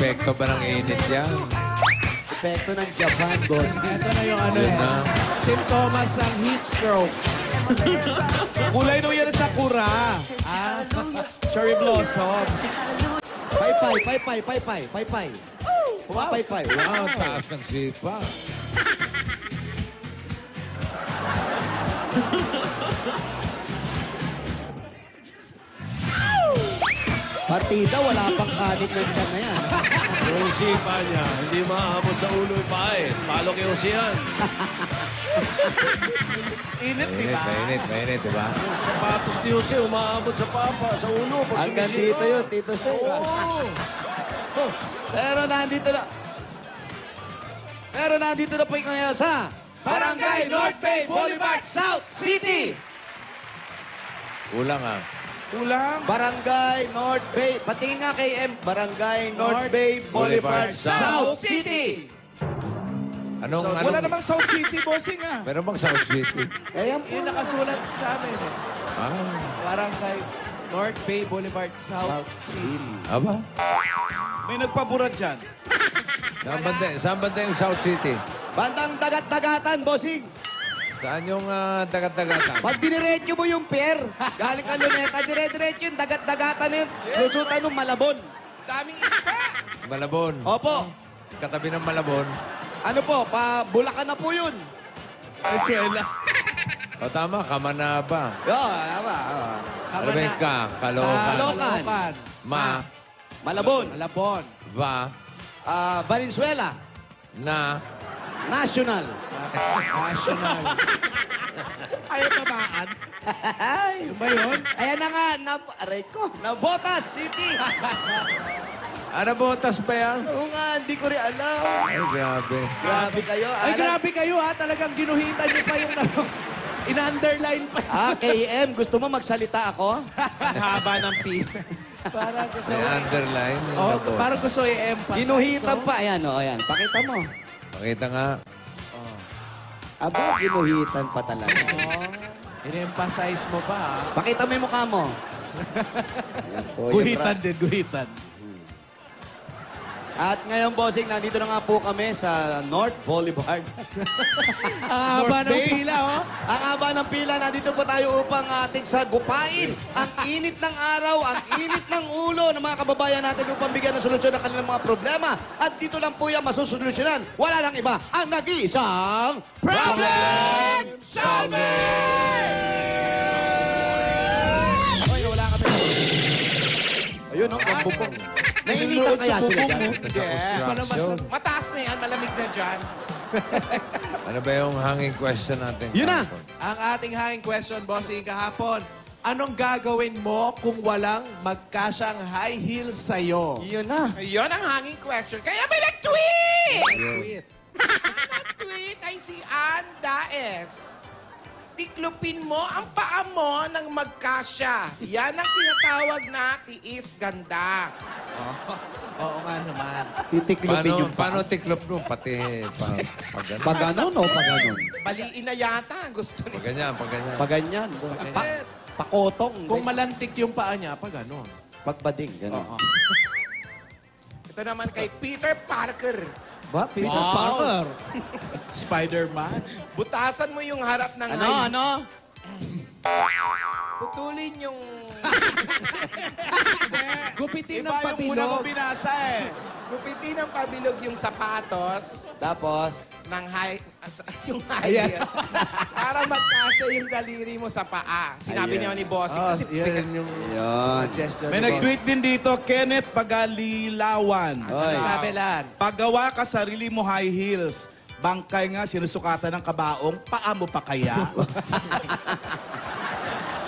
Epekto ba ng init yan? Epekto ng Japan, boss. Ito na yung ano Yun eh. na. Simptomas ng heat stroke. Kulay nung yan sa sakura. Cherry blossoms. Paypay. Pumapaypay. Wow, taas ng sipa. Partida, wala pang kanit ng dyan na yan. Yung sipa niya, hindi maaabot sa ulo yung paa eh. Palo kay Ocean. Init, di ba? Mainit, di ba? Yung sapatos ni Jose, umaabot sa papa, sa ulo. Pag Hanggang sumisipa. dito yun, Tito Shay. Pero nandito na po yung ngayon sa Barangay North Bay Boulevard, South City. Kulang ah. Kulang. Barangay North Bay. Patingin nga kay M. Barangay North Bay Boulevard, South City. Anong... Wala namang South City, bossing ah. Meron bang South City? Ayan po. Yung nakasulat sa amin eh. Ah, Parang kay North Bay Boulevard, South City. aba? May nagpabura dyan. Saan banda yung South City? Bandang dagat-dagatan, bossing. Saan yung dagat-dagatan? Pag diniretso mo yung pier, galing ka Luneta, dire-diretso yung dagat-dagatan na yun. Lusutan ng Malabon. Daming isda. Malabon. Opo. Katabi ng Malabon. Ano po, pa Bulacan na po yun. Venezuela. O tama, Kamanaba. Yo, tama. Ano ba yung ka? Kalokan. Caloocan. Malabon. Malabon. Va. Valenzuela. Na. National. National. Ayaw tamaan. Ano ba yun? Ayan na nga, aray ko, Navotas City. Ano botas pa yan? Oo nga, hindi ko rin alam. Ay, grabe. Grabe kayo. Ay, grabe kayo ha. Talagang ginuhitan niyo pa yung ano. In-underline pa. KM, gusto mo magsalita ako? Haba ng P. Parang gusto May underline. Yung Oh, nabot. parang gusto i-emphasize. Ginuhitan no? pa. Ayan, ayan. Pakita mo. Pakita nga. Aba, ginuhitan pa talaga. Oh, in-emphasize mo pa ha. Pakita mo yung mukha mo. Ayan po, yung Guhitan din, guhitan. At ngayon, bossing, nandito na nga po kami sa North Boulevard. Ang haba ng pila oh. Ang haba ng pila, nandito po tayo upang ating sagupain ang init ng araw, ang init ng ulo ng mga kababayan natin upang bigyan ng solusyon ng kanilang mga problema. At dito lang po yan masusolusyonan. Wala lang iba ang nag-iisang Problem Solver! Oy, wala kami. Ayun, no? Ang bubong. Nainitan kaya sila dyan? Sa construction. Mataas na yan, malamig na dyan. Ano ba yung hanging question natin? Yun na. kahapon? Ang ating hanging question, bossing, kahapon. Anong gagawin mo kung walang magkasyang high heels sa'yo? Yun na. Yun ang hanging question. Kaya may nag-tweet! Yun. Nag-tweet ay si Ann Daes. Tiklupin mo ang paa mo ng magkasya. Yan ang tinatawag na tiis ganda. Oo nga naman. Titiklopin yung Paano tiklop mo? Pati pag ganun. Pag ganon o pag ganon? Baliin na yata. Gusto Pag niya. ganyan, pag ganyan. Pag ganyan. Pakotong. Kung malantik yung paa niya, pa gano'n. Pagbading, ganon. Oo. Ito naman kay Peter Parker. Ba, Peter Parker? Spider-Man. Butasan mo yung harap ng Ano? Putulin yung... Gupitin Iba yung una mo binasa eh. Gupitin ng pabilog yung sapatos Tapos, ng yung high heels para magkasya yung daliri mo sa paa. Sinabi niya ni Bossing. Kasi yun. May nag-tweet din dito, Kenneth Pagalilawan. ano sabi lan? Paggawa ka sarili mo high heels. Bangkay nga, sinusukatan ng kabaong, paa mo pa kaya?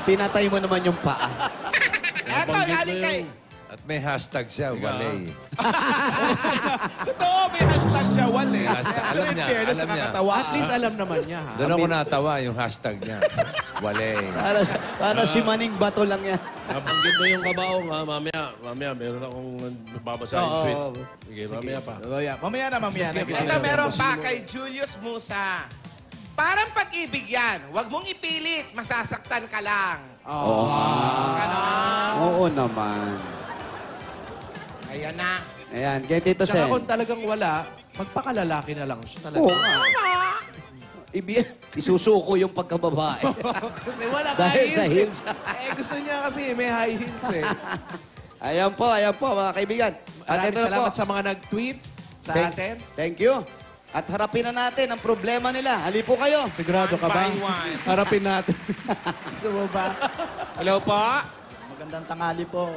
Pinatay mo naman yung paa. Eto, galing kay... At may hashtag siya, walay. Totoo, may hashtag siya, wale. Alam niya, alam niya. At least alam naman niya, ha? Doon ako natawa yung hashtag niya. Walay. Para si Maning Bato lang yan. Nabanggit mo yung kabaong ha, mamaya, meron akong babasahin tweet. Sige, mamaya pa. Mamaya na. Ito, meron pa kay Julius Musa. Parang pag-ibig yan. Huwag mong ipilit. Masasaktan ka lang. Oo. Ganon. Oo naman. Ayan na. Ayan, kay Tito Tsaka Sen. kung talagang wala, magpakalalaki na lang siya talaga. Oo nga. Isusuko yung pagkababae. Kasi wala Dahil high sa heels. heels. Gusto niya kasi may high heels eh. Ayan po, mga kaibigan. At Maraming ito na salamat po. sa mga nag-tweet sa atin. Thank you. At harapin na natin ang problema nila. Hali po kayo. Sigurado ka ba? One by one. Harapin natin. Gusto mo ba? Hello po? Magandang tanghali po,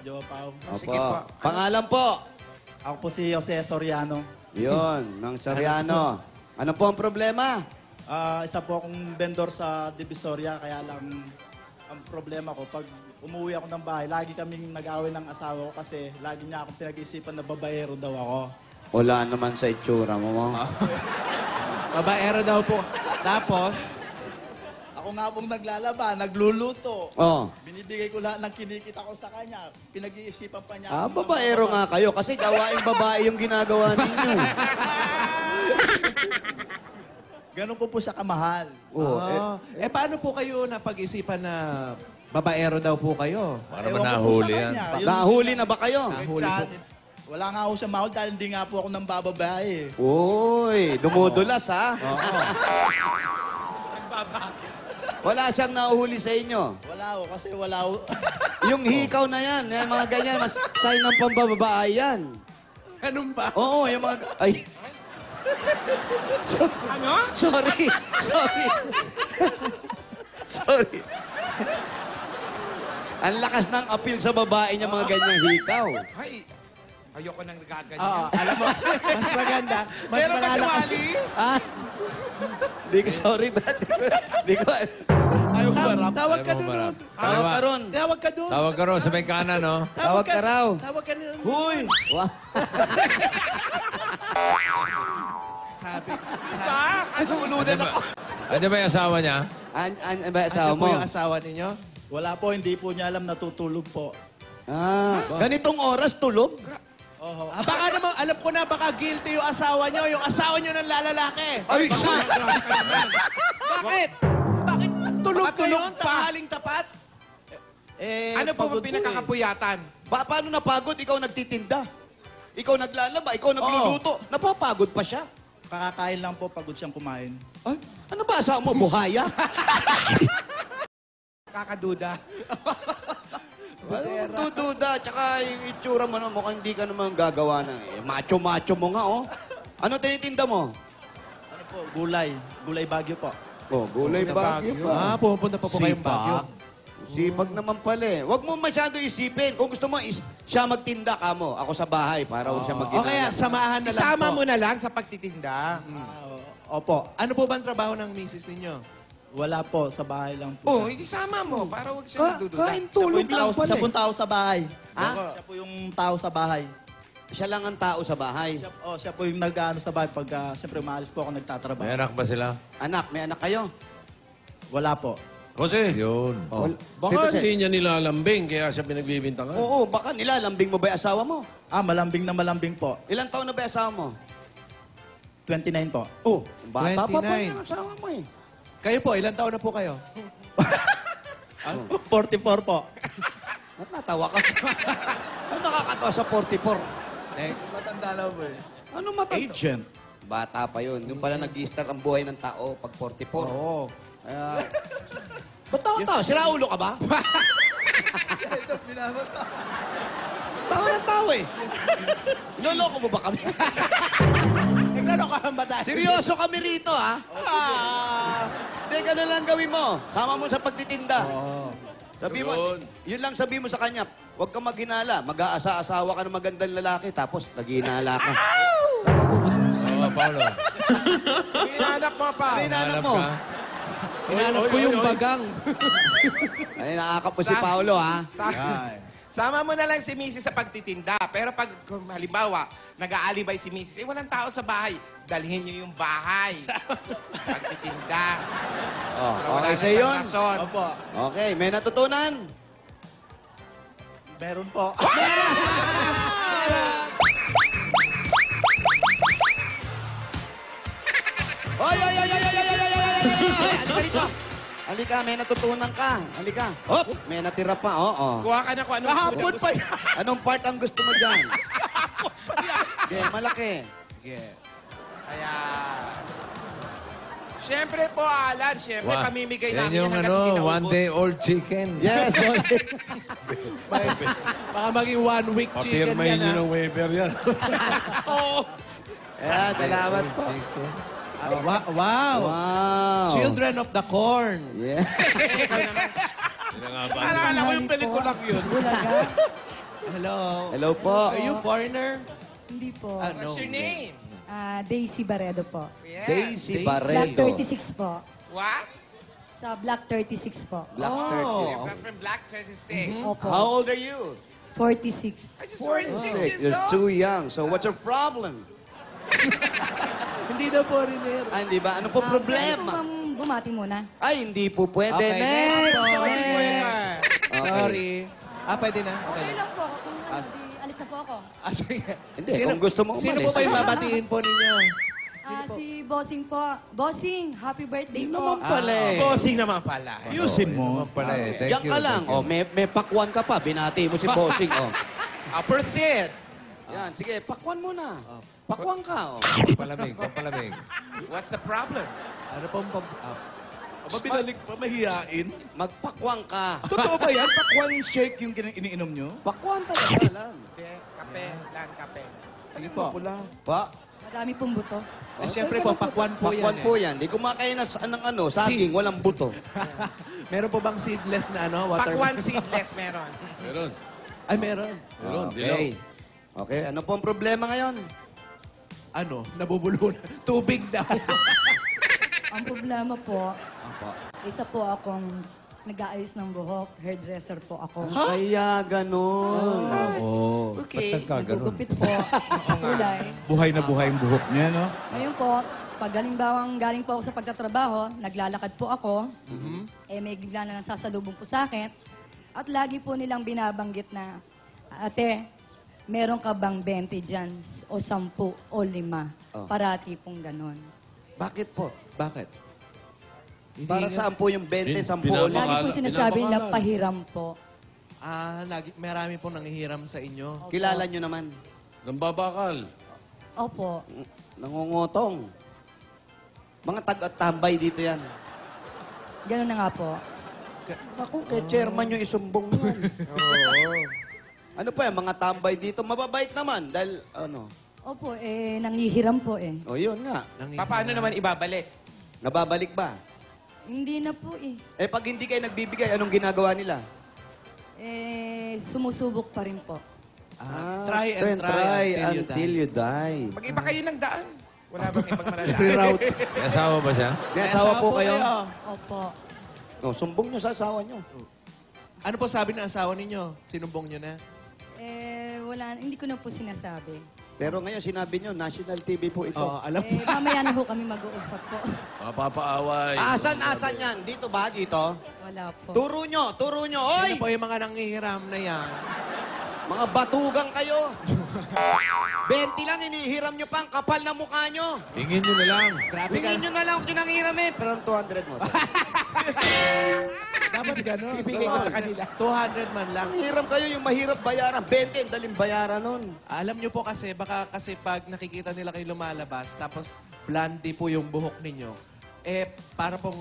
Jo Pao. Sige Opo. po. Pangalan po. Ako po si Jose Soriano. Yun, ng Soriano. Ano po ang problema? Isa po akong vendor sa Divisoria, kaya lang ang problema ko, pag umuwi ako ng bahay, lagi kaming nag-away ng asawa ko kasi lagi niya akong pinag-iisipan na babaero daw ako. Wala naman sa itsura mo. Babaero daw po. Tapos, Ako nga pong naglalaba, nagluluto. Oh. Binibigay ko lahat ng kinikita ko sa kanya. Pinag-iisipan pa niya. Ah, akong babaero nga kayo kasi gawaing babae yung ginagawa ninyo. Ganun po siya kamahal. Oh, paano po kayo napag-isipan na babaero daw po kayo? Para Ewan ko po manahuli sa yan. kanya. Yun- nahuli na ba kayo? Nahuli Minsan, po. wala nga ako siya mahal dahil hindi nga po ako nang bababae. Uy, dumudulas ha. Wala siyang nahuhuli sa inyo. Wala ako kasi wala ako. Yung hikaw na yan, yung mga ganyan, mas sign ng pambababae yan. Ganun ba? Oo, yung mga... Ay. Ano? Sorry. Sorry. Ang lakas ng appeal sa babae niya mga ganyang hikaw. Ay, ayoko nang nagaganyan. Alam mo, mas maganda. Mas Meron ba si malalakas. Wally? Ah? Di ko, sorry, dad. Di ko... Ayaw ko harap. Tawag ka Ayaw mo doon. marap. Tawag ka ron. Tawag ka doon. Tawag ka ro sa may kanan, no? Tawag ka raw. Tawag ka doon. Huy! Wow. Sabi. Ba? Ano ulunan ako? Ano ba yung asawa niya? An ba asawa Ano po mo? yung asawa ninyo? Wala po, hindi po niya alam natutulog po. Ah, ganitong oras tulog? Oho. Baka naman, alam ko na, baka guilty yung asawa nyo. Yung asawa nyo ng lalalaki. Ay, shit! Bakit? Bakit tulog-tulog Baka pa? Haling tapat? Ano po pagod ang pinakakapuyatan? Paano napagod? Ikaw nagtitinda. Ikaw naglalaba, ikaw nagluluto. Napapagod pa siya. Kakakain lang po, pagod siyang kumain. Ay, ano ba asawa mo? Buhaya? Kakaduda. Ano dududa? Tsaka yung itsura mo na mukhang hindi ka naman gagawa ng... Macho-macho mo nga, oh. Ano tinitinda mo? Ano po, gulay. Gulay Bagyo po. Oh, gulay bagyo pa. Pupunta pa po kayong Baguio. Sipag naman pala eh. Huwag mo masyado isipin. Kung gusto mo, siya magtinda ka mo. Ako sa bahay para huwag siya O magtinda. kaya, samahan na lang Isama po. mo na lang sa pagtitinda. Opo. Ano po ba ang trabaho ng misis ninyo? Wala po, sa bahay lang po. Oh, isama mo para huwag siya nagdududa. Kain tulog lang pala Siya po eh. yung tao sa bahay. Ha? Siya po yung tao sa bahay. Siya lang ang tao sa bahay. Siya po yung nag-ano sa bahay pag siyempre maalis po ako nagtatrabaho. May anak ba sila? Anak, may anak kayo? Wala po. Kasi, Yun. Wal- baka Tito Sen. hindi niya nilalambing, kaya siya pinagbibintangan. Oo, baka nilalambing mo ba yung asawa mo? Malambing na malambing po. Ilang taon na ba yung asawa mo? 29 po. Oh, bata pa 29. yung asawa mo eh. Kayo po, ilang taon na po kayo? 44 po. Ba't natawa ka? Ano nakakatawa sa 44? Matanda na po eh. Ano matanda? Agent. Bata pa yun. Yung pala nag-i-start ang buhay ng tao pag 44. Oo. Kaya... Ba't tawa-tawa? Sira ulo ka ba? Tawa ng tawa eh. Loloko mo ba kami? Naglaro ka ng bata. Seryoso kami rito, ha? Hindi, ganun lang gawin mo. Sama mo sa pagtitinda. Sabi mo, yun lang sabi mo sa kanya, huwag kang maghinala. Mag-aasa-asawa ka ng magandang lalaki, tapos naghinala ka. Oo, Paolo. Hinahanap mo pa. Ay, inaanap mo. ka? Hinanap ko yung bagang. Ay, nakakap mo si Paolo, ha? Sama mo na lang si Mrs. sa pagtitinda. Pero pag, kung halimbawa, nag-aalibay si Mrs., walang tao sa bahay. Dalhin niyo yung bahay. Pagtitinda. Oh, Para wala okay na sa yun. rason. Opo. Okay, may natutunan? Meron po. Hoy, hoy, hoy, hoy, hoy, hoy, hoy, hoy, hoy, hoy, halika dito. Halika, may natutunan ka. Halika. Hop, may natira pa. Oo. Kuha ka na kung anong Kahapon gusto. pa yan. Anong part ang gusto mo dyan? Okay, malaki. Yeah. Kaya... Siyempre po, Alan, siyempre Wa- pamimigay Yan namin yung yan hanggat hindi naubos. one-day-old chicken. Yes, okay. Baka maging 1 week chicken Papirmahin yan, nyo ha? ng waiver yan. Ayan, salamat po. Chicken. Wow. Wow. Children of the Corn. Yeah. Sila nga ba? Alala ko yung pelikulang yun. Hello. Hello po. Are you foreigner? Hindi po. Ano? What's your name? Daisy Baredo po. Yeah. Daisy Black Barredo. 36 po. What? Sa Black 36 po. Black Oh. You're from Black 36. Opo. How old are you? 46. I just 46 years You're old. too young. So what's your problem? Hindi daw foreigner. Ah, hindi ba? Ano po Pwede po problema? bang bumati muna? Ay, hindi po pwede. Okay, Next! next. Next! Okay. Sorry. Pwede na. Okay. Okay lang po. Kung ano, alis na po ako. Sige. Hindi, kung gusto mo Sino umalis. po ba yung babatiin po ninyo? Si Bossing po. Bossing, happy birthday po. Naman pala eh. Bossing naman pala. Ayusin Yun mo. naman pala eh. Thank Diyan you. ka lang. thank you. Oh, may pakwan ka pa. Binati mo si Bossing. Oh. Proceed. Yan, sige, pakwan mo na. Pakwan ka. Oh. Pampalamig, pampalamig. What's the problem? Ano pong Aba, binalik pa, mahihain. Magpakwan ka. Totoo ba yan? Pakwan shake yung iniinom nyo? Pakwan talaga lang. Hindi, kape. Lan, kape. Sige po. Pula. Pa? Madami pong buto. Eh, siyempre po, pakwan po yan. Pakwan po yan. Di kumakain ng saging, walang buto. Meron po bang seedless na ano? Water? Pakwan seedless meron. Meron. Ay, meron. Meron, Okay. Okay, ano po ang problema ngayon? Ano? Nabubulo na. Tubig daw. Ang problema po, Apo. isa po akong nag-aayos ng buhok. Hairdresser po ako. Kaya ganon. Oh, Okay. ba't nagkaganon? Nagugupit po sa kulay. Buhay na buhay yung buhok niya, no? Ngayon po, pag galing po ako sa pagtatrabaho, naglalakad po ako, may bigla na nagsasalubong po sa akin, at lagi po nilang binabanggit na, ate, meron ka bang 20 dyan, o 10, o 5? Oh. Parati pong ganon. Bakit po? Bakit? Para saan po yung 20, 10 Binabaka- Lagi po sinasabi nila Binabangalan. pahiram po. Marami pong nanghihiram sa inyo. Kilala nyo naman. Nambabakal. Opo. Nangungutong. Mga tag-tambay dito yan. Ganon na nga po. Ako, kay chairman yung isumbong yan. Oo. Ano pa yan, mga tambay dito, mababait naman. Dahil, ano, Opo, nangihiram po eh. o yun nga. Paano naman ibabalik? Nababalik ba? Hindi na po eh. Eh, pag hindi kayo nagbibigay, anong ginagawa nila? Sumusubok pa rin po. Try and try until you die. Mag-iba kayo ng daan. Wala bang ibang malalaki? Reroute. May asawa ba siya? May asawa po kayo? Opo. O, sumbong nyo sa asawa nyo. Ano po sabi ng asawa ninyo? Sinumbong nyo na? Wala, hindi ko na po sinasabi. Pero ngayon, sinabi nyo, national TV po ito. Oo, alam mo. Mamaya na ho kami mag-uusap po. Mapapaaway. Asan yan? Dito ba? Dito? Wala po. Turo nyo! Sino Oy! po yung mga nanghihiram na yan? Mga batugang kayo! 20 lang, inihiram nyo pa ang kapal na mukha nyo. Hingin nyo na lang. Grabe ka. Hingin nyo na lang kung kinanghiram eh. Pero 200 mo. Dapat gano'n. Ibigay ko sa kanila. 200 man lang. Ang hiram kayo, yung mahirap bayaran. 20, ang daling bayaran nun. Alam nyo po kasi, baka kasi pag nakikita nila kayo lumalabas, tapos blondie po yung buhok ninyo, para pong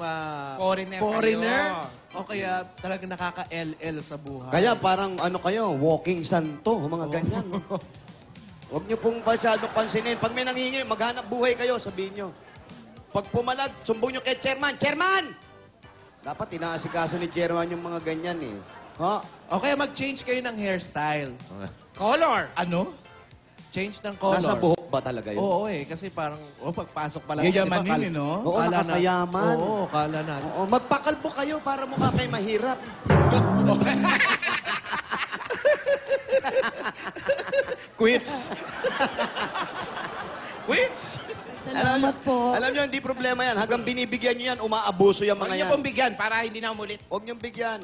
Foreigner o kaya talagang nakaka-LL sa buhay. Kaya parang ano kayo, walking santo, mga ganyan. no? Huwag nyo pong masyadong pansinin. Pag may nangingi, maghanap buhay kayo, sabihin nyo. Pag pumalag, sumbong nyo kay chairman. Chairman! Dapat inaasikaso ni chairman yung mga ganyan eh. Ha? O kaya mag-change kayo ng hairstyle. Color. Ano? Change ng color. Nasa buhok ba talaga yun? Oo kasi parang, pagpasok pa lang. Yayamanin, no? Oo, nakakayaman. Oo, kala na. Oo, magpakalbo kayo para mukha kayo mahirap. Quits. Quits. Salamat po. Alam nyo, hindi problema yan. Hanggang binibigyan nyo yan, umaabuso yung Huwag mga niyo yan. pong bigyan para hindi na umulit. Huwag nyo bigyan.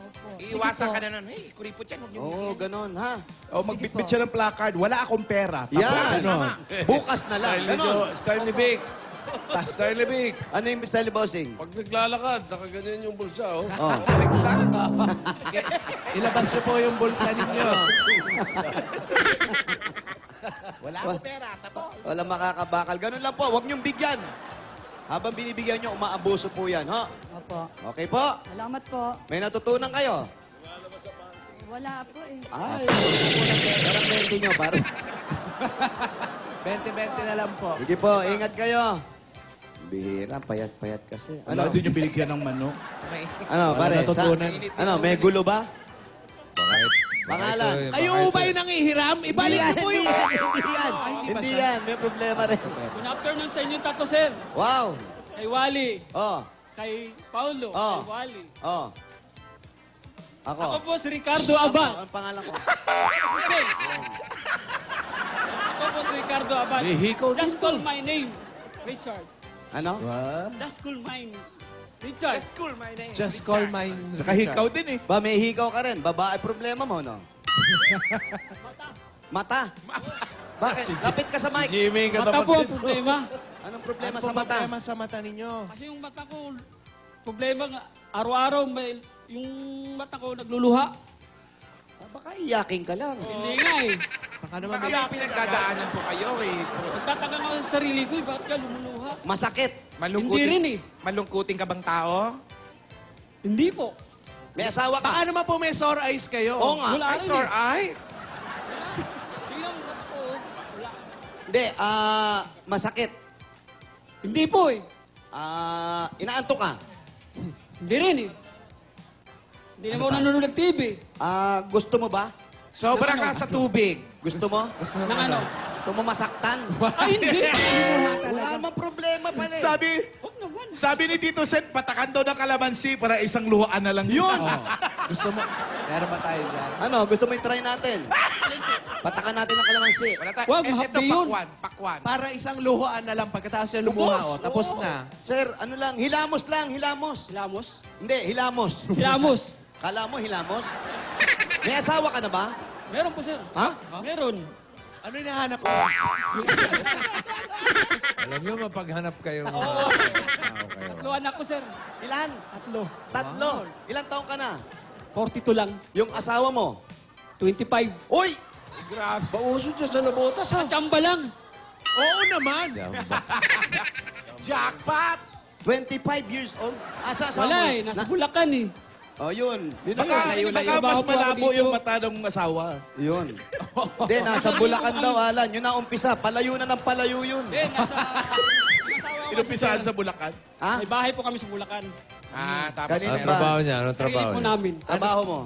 Opo. Iiwasan Sige ka po. na nun. Hey, kuripot yan. Huwag niyo Oo, bigyan. ganon, ha? O, magbitbit siya ng placard. Wala akong pera. Tapos, Yan. ano? Bukas na lang. Style ni Ganon. Style ni Vic. Style ni Vic. Ano yung style bossing? Pag naglalakad, nakaganyan yung bulsa, oh. Oh. Ilabas nyo po yung bulsa ninyo. Wala akong pera. Tapos. Wala makakabakal. Ganun lang po, huwag niyong bigyan. Habang binibigyan niyo, umaabuso po yan, ho? Opo. Okay po? Salamat po. May natutunan kayo? Wala po eh. Ay, parang 20 niyo, parang. 20-20 na lang po. Sige po, ingat kayo. Bihira, payat-payat kasi. Ano? Hindi nyo binigyan ng manok. Ano, pare? natutunan. May gulo ba? Bakit? Pangalan. Bakit, Kayo ba yung nangihiram? Ibalik niyo po yung... Hindi yan. Hindi yan. May problema rin. Good afternoon sa inyo tatlo, sir. Wow. Kay Wally, Oh, kay Paulo, Oh. kay Wally. oh. Ako. Ako po si Ricardo Abad. Ang pangalan ko. Jose. Ako po si Ricardo Abad. Hihikaw Just call my name, Richard. Ano? Just call my name, Richard. Just cool, my name. Just call my... Nakahikaw din eh. Ba, may hikaw ka rin. Babae problema mo, no? Mata. Bakit? Lapit ka sa mic. Jimmy, Mata po ang problema. Anong problema Ano sa mata? problema sa mata ninyo? Kasi yung mata ko, problema nga, araw-araw may, yung mata ko nagluluha. Baka iyaking ka lang. Hindi nga eh. Baka naman Baka may... may pinagdadaanan po kayo eh. Nagtataka nga ako sa sarili ko eh, bakit ka lumuluha? Masakit. Hindi rin eh. Malungkutin ka bang tao? Hindi po. May asawa ka. Baka naman po may sore eyes kayo. Oo nga. Wala Ay, rin sore eh. eyes. Tingnan mo mata ko. Wala. Hindi, masakit. Hindi po eh. Inaantok ka. Hindi rin eh. Hindi naman ako nanonood ng TV. Gusto mo ba? Sobra ka sa tubig. Gusto mo? Gusto Nang ano? Gusto mo masaktan? Ay, hindi. Wala namang problema pala eh. Huwag naman. Sabi ni Tito Sen, patakan daw ng kalamansi para isang luhaan na lang. Yun! Gusto mo... Meron ba tayo dyan? Ano, gusto mo i-try natin? Patakan natin ng kalamansi. Wala tayo. Wag, Ito, hapdi yun. pakwan. Para isang luhaan na lang. Pagkatapos niya lumuha, Ubos. oh, tapos na. Sir, ano lang, hilamos lang, hilamos. Hilamos? Hindi, hilamos. Hilamos. Kala mo, hilamos? May asawa ka na ba? Meron po, sir. Ha? Meron. Ano hinahanap mo? Alam nyo, mapaghanap kayo. Okay. Okay. Tatlo anak ko, sir. Ilan? Tatlo. Tatlo. Ilan taong ka na? 42 lang. Yung asawa mo? 25. Uy! Grabe. Pauso dyan sa nabotas, ha? Chamba lang. Oo naman! Jackpot! 25 years old? Asa asawa Wala mo? eh. Nasa Bulacan eh. Oh, yun. Baka mas Trabaho po ako malabo dito. yung mata ng asawa. Yun. Hindi, nasa Bulacan daw, Alan. Yun na umpisa. Palayo na ng palayo yun. Eh, nasa... Yung asawa ko kasi, Inumpisahan sir, sa Bulacan. Ha? May bahay po kami sa Bulacan. Tapos Kanina Anong ba? trabaho niya? Anong Sarili trabaho po niya? namin. Trabaho mo?